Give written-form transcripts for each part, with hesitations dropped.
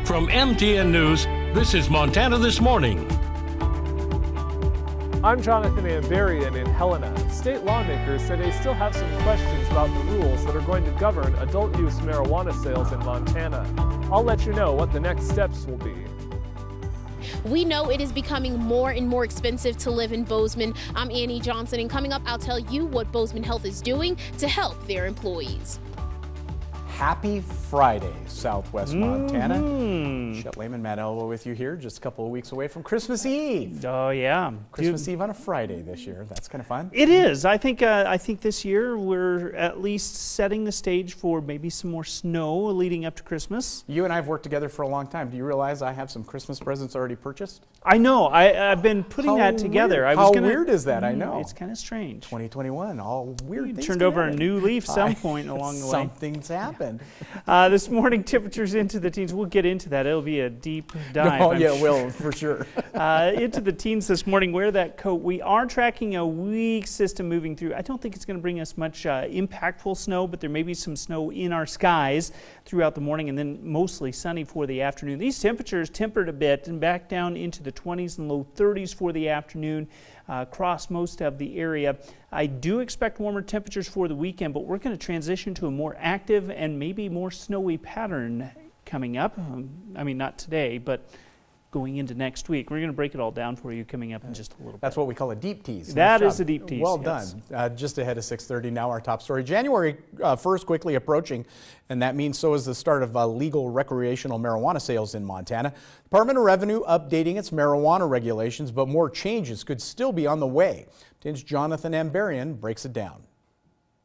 From MTN News, this is Montana This Morning. I'm Jonathan Amberian in Helena. State lawmakers say they still have some questions about the rules that are going to govern adult-use marijuana sales in Montana. I'll let you know what the next steps will be. We know it is becoming more and more expensive to live in Bozeman. I'm Annie Johnson, and coming up, I'll tell you what Bozeman Health is doing to help their employees. Happy Friday, Southwest Montana. Chet Lehman, Matt Elbow with you here, just a couple of weeks away from Christmas Eve. Oh yeah, Christmas Eve on a Friday this year. That's kind of fun. It is. I think this year we're at least setting the stage for maybe some more snow leading up to Christmas. You and I have worked together for a long time. Do you realize I have some Christmas presents already purchased? I know. I've been putting that together. How weird is that? I know. It's kind of strange. 2021, all weird things. Turned over a new leaf some point along the way. Something's happened. This morning, temperatures into the teens. We'll get into that. It'll be a deep dive. Oh, yeah, it will, for sure. Into the teens this morning. Wear that coat. We are tracking a weak system moving through. I don't think it's going to bring us much impactful snow, but there may be some snow in our skies throughout the morning, and then mostly sunny for the afternoon. These temperatures tempered a bit and back down into the 20s and low 30s for the afternoon. Across most of the area. I do expect warmer temperatures for the weekend, but we're going to transition to a more active and maybe more snowy pattern coming up. I mean, not today, but going into next week. We're going to break it all down for you coming up in just a little bit. That's what we call a deep tease. That is a deep tease. Well yes. done. Just ahead of 6:30 now, our top story. January 1st quickly approaching, and that means so is the start of legal recreational marijuana sales in Montana. Department of Revenue updating its marijuana regulations, but more changes could still be on the way. TN's Jonathan Amberian breaks it down.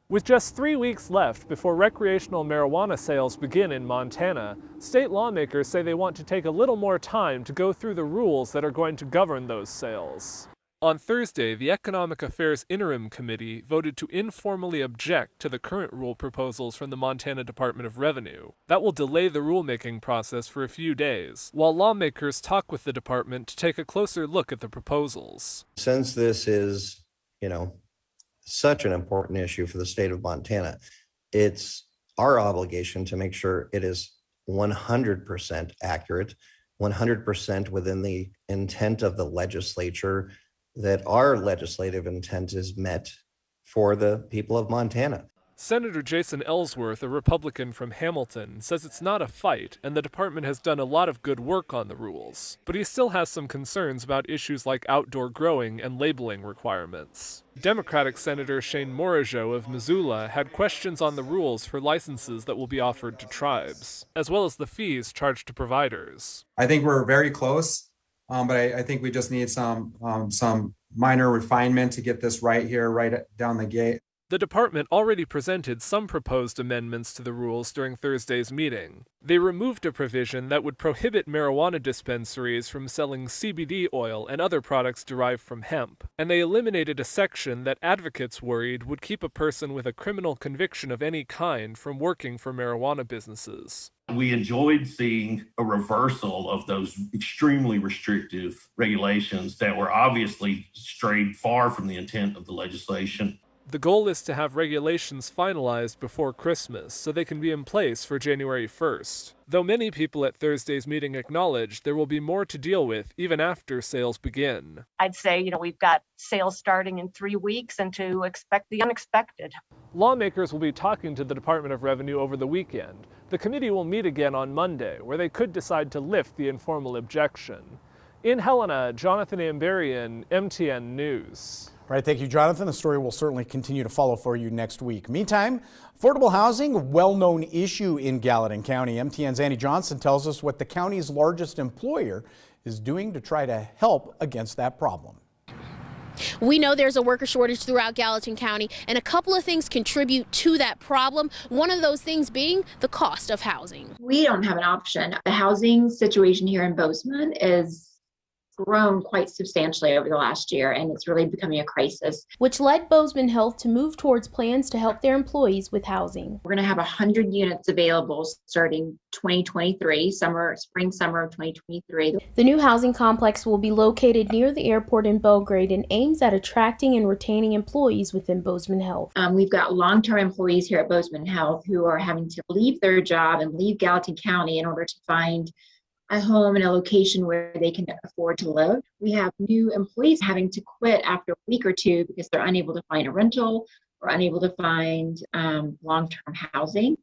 With just 3 weeks left before recreational marijuana sales begin in Montana, state lawmakers say they want to take a little more time to go through the rules that are going to govern those sales. On Thursday, the Economic Affairs Interim Committee voted to informally object to the current rule proposals from the Montana Department of Revenue. That will delay the rulemaking process for a few days, while lawmakers talk with the department to take a closer look at the proposals. Since this is, such an important issue for the state of Montana, it's our obligation to make sure it is 100% accurate, 100% within the intent of the legislature, that our legislative intent is met for the people of Montana. Senator Jason Ellsworth, a Republican from Hamilton, says it's not a fight and the department has done a lot of good work on the rules, but he still has some concerns about issues like outdoor growing and labeling requirements. Democratic Senator Shane Morajo of Missoula had questions on the rules for licenses that will be offered to tribes, as well as the fees charged to providers. I think we're very close, but I think we just need some minor refinement to get this right here, right down the gate. The department already presented some proposed amendments to the rules during Thursday's meeting. They removed a provision that would prohibit marijuana dispensaries from selling CBD oil and other products derived from hemp, and they eliminated a section that advocates worried would keep a person with a criminal conviction of any kind from working for marijuana businesses. We enjoyed seeing a reversal of those extremely restrictive regulations that were obviously strayed far from the intent of the legislation. The goal is to have regulations finalized before Christmas so they can be in place for January 1st. Though many people at Thursday's meeting acknowledge there will be more to deal with even after sales begin. I'd say, we've got sales starting in 3 weeks and to expect the unexpected. Lawmakers will be talking to the Department of Revenue over the weekend. The committee will meet again on Monday, where they could decide to lift the informal objection. In Helena, Jonathan Amberian, MTN News. All right, thank you, Jonathan. The story will certainly continue to follow for you next week. Meantime, affordable housing, a well-known issue in Gallatin County. MTN's Annie Johnson tells us what the county's largest employer is doing to try to help against that problem. We know there's a worker shortage throughout Gallatin County, and a couple of things contribute to that problem. One of those things being the cost of housing. We don't have an option. The housing situation here in Bozeman is grown quite substantially over the last year, and it's really becoming a crisis. Which led Bozeman Health to move towards plans to help their employees with housing. We're going to have 100 units available starting 2023, spring, summer of 2023. The new housing complex will be located near the airport in Belgrade and aims at attracting and retaining employees within Bozeman Health. We've got long-term employees here at Bozeman Health who are having to leave their job and leave Gallatin County in order to find a home and a location where they can afford to live. We have new employees having to quit after a week or two because they're unable to find a rental or unable to find long-term housing.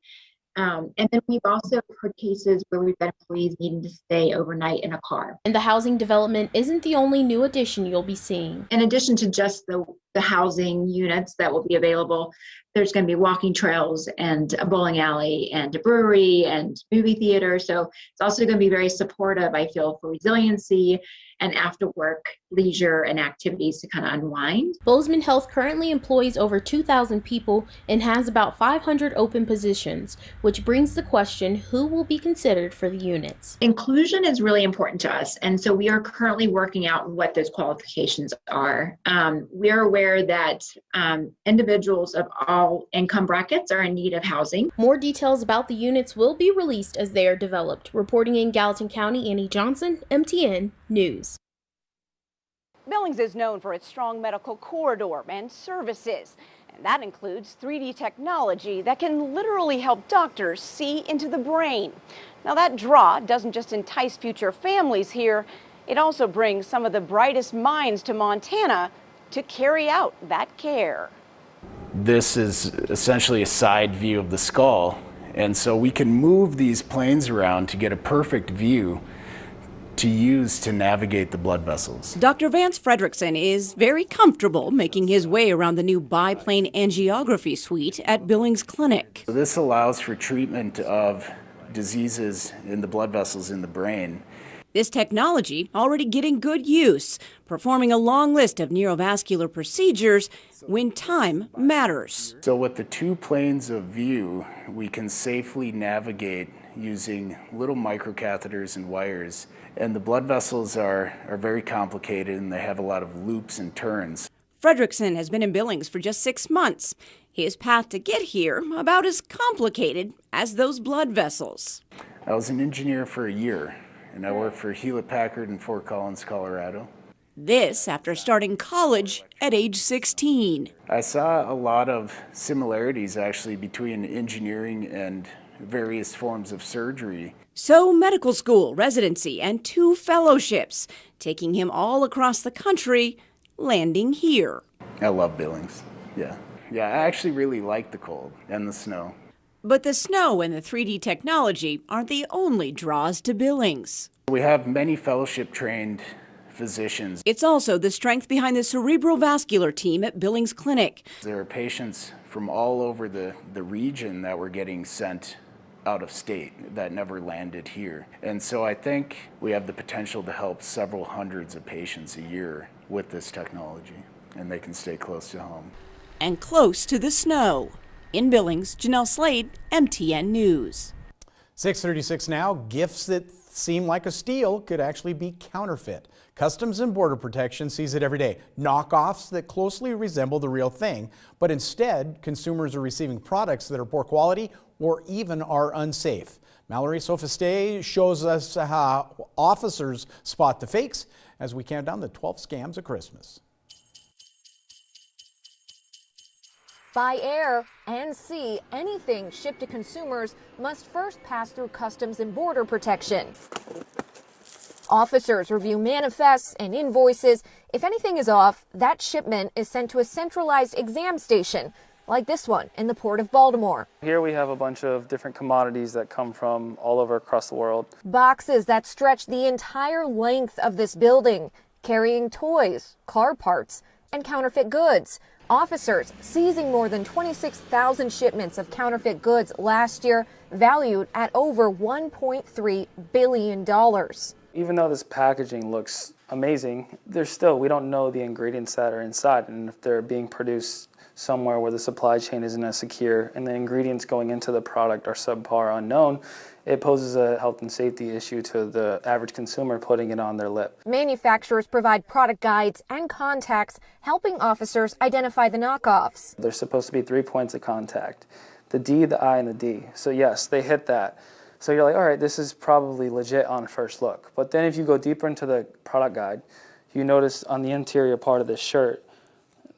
And then we've also heard cases where we've got employees needing to stay overnight in a car. And the housing development isn't the only new addition you'll be seeing. In addition to just the housing units that will be available, there's going to be walking trails and a bowling alley and a brewery and movie theater. So it's also going to be very supportive, I feel, for resiliency and after work leisure and activities to kind of unwind. Bozeman Health currently employs over 2,000 people and has about 500 open positions, which brings the question, who will be considered for the units? Inclusion is really important to us, and so we are currently working out what those qualifications are. We are aware that individuals of all income brackets are in need of housing. More details about the units will be released as they are developed. Reporting in Gallatin County, Annie Johnson, MTN News. Billings is known for its strong medical corridor and services, and that includes 3D technology that can literally help doctors see into the brain. Now, that draw doesn't just entice future families here, it also brings some of the brightest minds to Montana to carry out that care. This is essentially a side view of the skull, and so we can move these planes around to get a perfect view to use to navigate the blood vessels. Dr. Vance Fredrickson is very comfortable making his way around the new biplane angiography suite at Billings Clinic. This allows for treatment of diseases in the blood vessels in the brain. This technology already getting good use, performing a long list of neurovascular procedures when time matters. So with the 2 planes of view, we can safely navigate using little microcatheters and wires. And the blood vessels are very complicated, and they have a lot of loops and turns. Fredrickson has been in Billings for just 6 months. His path to get here about as complicated as those blood vessels. I was an engineer for a year, and I worked for Hewlett Packard in Fort Collins, Colorado. This after starting college at age 16. I saw a lot of similarities actually between engineering and various forms of surgery. So medical school, residency, and 2 fellowships, taking him all across the country, landing here. I love Billings, yeah. I actually really like the cold and the snow. But the snow and the 3D technology aren't the only draws to Billings. We have many fellowship-trained physicians. It's also the strength behind the cerebrovascular team at Billings Clinic. There are patients from all over the region that were getting sent out of state that never landed here. And so I think we have the potential to help several hundreds of patients a year with this technology, and they can stay close to home. And close to the snow. In Billings, Janelle Slade, MTN News. 6:36 now. Gifts that seem like a steal could actually be counterfeit. Customs and Border Protection sees it every day. Knockoffs that closely resemble the real thing, but instead consumers are receiving products that are poor quality or even are unsafe. Mallory Sophiste shows us how officers spot the fakes as we count down the 12 scams of Christmas. By air and sea, anything shipped to consumers must first pass through Customs and Border Protection. Officers review manifests and invoices. If anything is off, that shipment is sent to a centralized exam station, like this one in the Port of Baltimore. Here we have a bunch of different commodities that come from all over across the world. Boxes that stretch the entire length of this building, carrying toys, car parts, and counterfeit goods. Officers seizing more than 26,000 shipments of counterfeit goods last year, valued at over $1.3 billion. Even though this packaging looks amazing, we don't know the ingredients that are inside, and if they're being produced somewhere where the supply chain isn't as secure and the ingredients going into the product are subpar unknown, it poses a health and safety issue to the average consumer putting it on their lip. Manufacturers provide product guides and contacts, helping officers identify the knockoffs. There's supposed to be 3 points of contact, the D, the I, and the D. So yes, they hit that. So you're like, all right, this is probably legit on first look. But then if you go deeper into the product guide, you notice on the interior part of this shirt,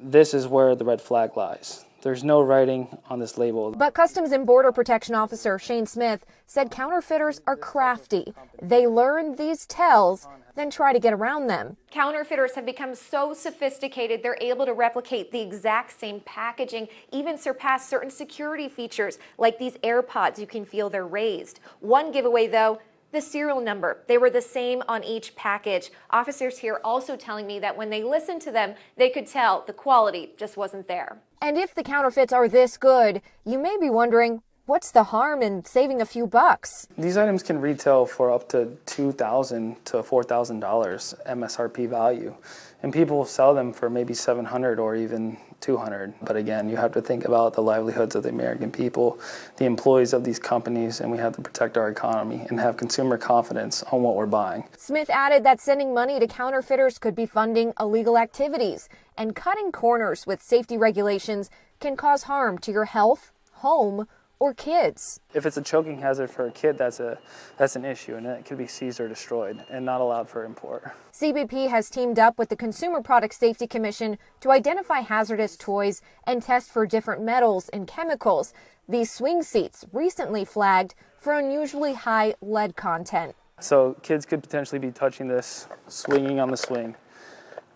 this is where the red flag lies. There's no writing on this label. But Customs and Border Protection Officer Shane Smith said counterfeiters are crafty. They learn these tells, then try to get around them. Counterfeiters have become so sophisticated, they're able to replicate the exact same packaging, even surpass certain security features, like these AirPods. You can feel they're raised. One giveaway, though, the serial number. They were the same on each package. Officers here also telling me that when they listened to them, they could tell the quality just wasn't there. And if the counterfeits are this good, you may be wondering, what's the harm in saving a few bucks? These items can retail for up to $2,000 to $4,000 MSRP value, and people will sell them for maybe $700 or even $200. But again, you have to think about the livelihoods of the American people, the employees of these companies, and we have to protect our economy and have consumer confidence on what we're buying. Smith added that sending money to counterfeiters could be funding illegal activities, and cutting corners with safety regulations can cause harm to your health, home, or kids. If it's a choking hazard for a kid, that's an issue, and it could be seized or destroyed and not allowed for import. CBP has teamed up with the Consumer Product Safety Commission to identify hazardous toys and test for different metals and chemicals. These swing seats recently flagged for unusually high lead content. So kids could potentially be touching this, swinging on the swing,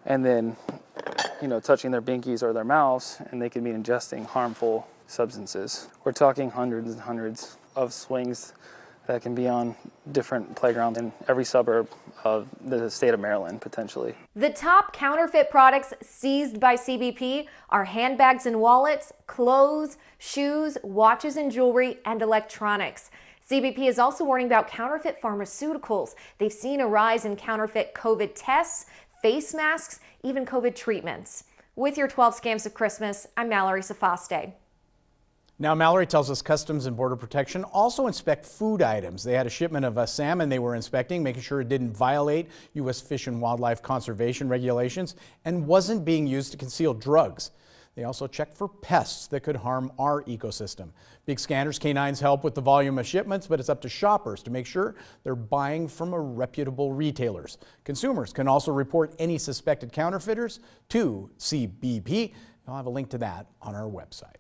and then, touching their binkies or their mouths, and they could be ingesting harmful substances. We're talking hundreds and hundreds of swings that can be on different playgrounds in every suburb of the state of Maryland, potentially. The top counterfeit products seized by CBP are handbags and wallets, clothes, shoes, watches and jewelry, and electronics. CBP is also warning about counterfeit pharmaceuticals. They've seen a rise in counterfeit COVID tests, face masks, even COVID treatments. With your 12 scams of Christmas, I'm Mallory Safaste. Now, Mallory tells us Customs and Border Protection also inspect food items. They had a shipment of salmon they were inspecting, making sure it didn't violate U.S. Fish and Wildlife Conservation regulations and wasn't being used to conceal drugs. They also checked for pests that could harm our ecosystem. Big Scanners canines help with the volume of shipments, but it's up to shoppers to make sure they're buying from reputable retailers. Consumers can also report any suspected counterfeiters to CBP. I'll have a link to that on our website.